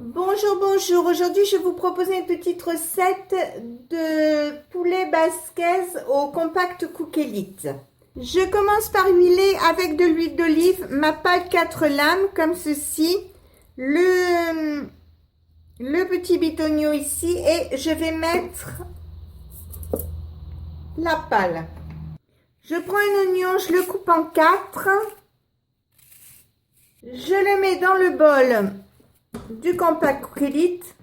Bonjour, bonjour. Aujourd'hui, je vais vous proposer une petite recette de poulet basquez au compact Cook Elite. Je commence par huiler avec de l'huile d'olive ma pâle 4 lames comme ceci, le petit bitonio ici et je vais mettre la pâle. Je prends un oignon, je le coupe en 4, je le mets dans le bol du compact Cook Elite,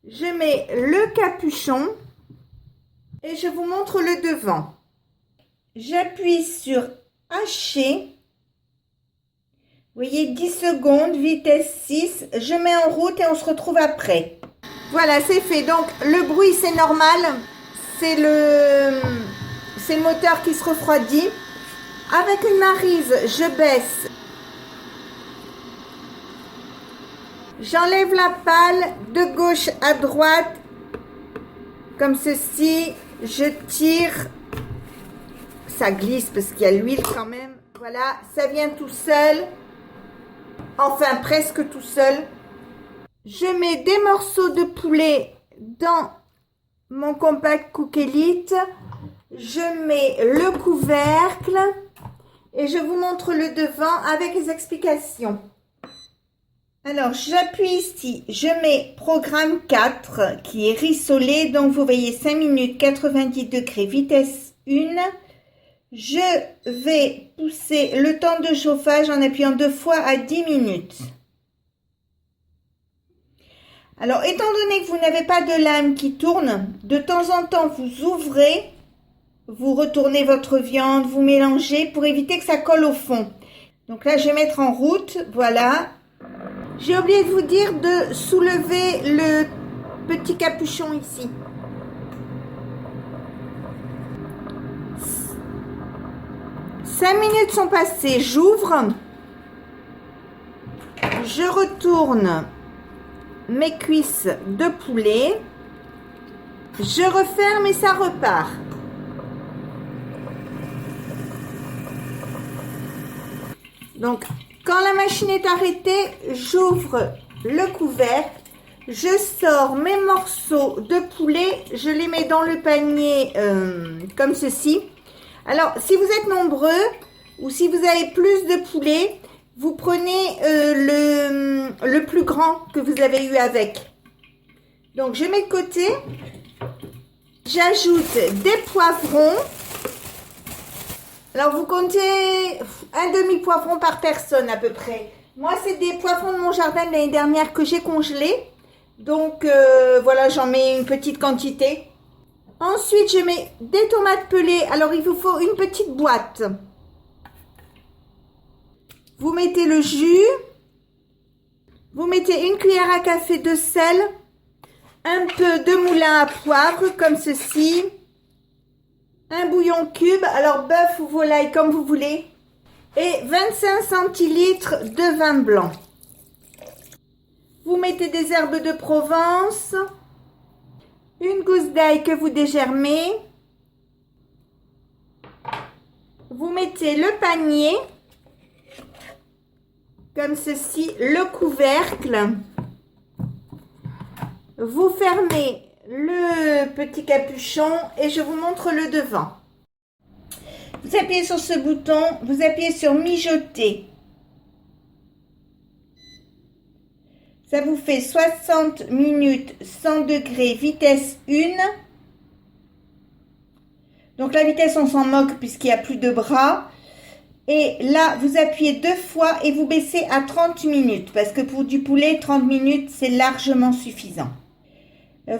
je mets le capuchon et je vous montre le devant. J'appuie sur hacher, vous voyez 10 secondes, vitesse 6, je mets en route et on se retrouve après. Voilà, c'est fait. Donc le bruit c'est normal, c'est le moteur qui se refroidit. Avec une maryse, je baisse. J'enlève la pâle de gauche à droite, comme ceci. Je tire, ça glisse parce qu'il y a l'huile quand même. Voilà, ça vient tout seul, enfin presque tout seul. Je mets des morceaux de poulet dans mon compact Cook Elite. Je mets le couvercle et je vous montre le devant avec les explications. Alors, j'appuie ici, je mets programme 4 qui est rissolé. Donc, vous voyez 5 minutes, 90 degrés, vitesse 1. Je vais pousser le temps de chauffage en appuyant 2 fois à 10 minutes. Alors, étant donné que vous n'avez pas de lame qui tourne, de temps en temps, vous ouvrez, vous retournez votre viande, vous mélangez pour éviter que ça colle au fond. Donc là, je vais mettre en route, voilà. J'ai oublié de vous dire de soulever le petit capuchon ici. Cinq minutes sont passées, j'ouvre, je retourne mes cuisses de poulet, je referme et ça repart. Donc, quand la machine est arrêtée, j'ouvre le couvercle, je sors mes morceaux de poulet, je les mets dans le panier comme ceci. Alors, si vous êtes nombreux ou si vous avez plus de poulet, vous prenez le plus grand que vous avez eu avec. Donc, je mets de côté. J'ajoute des poivrons. Alors, vous comptez un demi-poivron par personne à peu près. Moi, c'est des poivrons de mon jardin de l'année dernière que j'ai congelés. Donc, voilà, j'en mets une petite quantité. Ensuite, je mets des tomates pelées. Alors, il vous faut une petite boîte. Vous mettez le jus. Vous mettez une cuillère à café de sel. Un peu de moulin à poivre, comme ceci. Un bouillon cube, alors bœuf ou volaille comme vous voulez, et 25 centilitres de vin blanc. Vous mettez des herbes de Provence, une gousse d'ail que vous dégermez. Vous mettez le panier, comme ceci, le couvercle. Vous fermez le petit capuchon et je vous montre le devant. Vous appuyez sur ce bouton, vous appuyez sur mijoter. Ça vous fait 60 minutes 100 degrés, vitesse 1. Donc la vitesse, on s'en moque puisqu'il n'y a plus de bras. Et là, vous appuyez 2 fois et vous baissez à 30 minutes. Parce que pour du poulet, 30 minutes, c'est largement suffisant.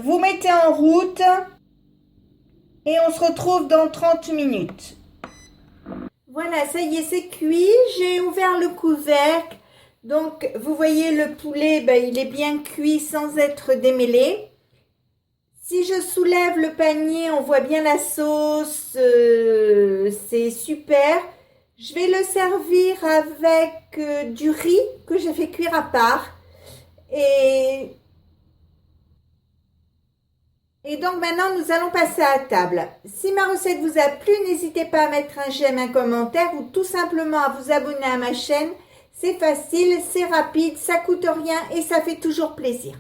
Vous mettez en route et on se retrouve dans 30 minutes. Voilà, ça y est, c'est cuit. J'ai ouvert le couvercle. Donc, vous voyez, le poulet, il est bien cuit sans être démêlé. Si je soulève le panier, on voit bien la sauce. C'est super. Je vais le servir avec du riz que j'ai fait cuire à part. Et donc maintenant, nous allons passer à table. Si ma recette vous a plu, n'hésitez pas à mettre un j'aime, un commentaire ou tout simplement à vous abonner à ma chaîne. C'est facile, c'est rapide, ça coûte rien et ça fait toujours plaisir.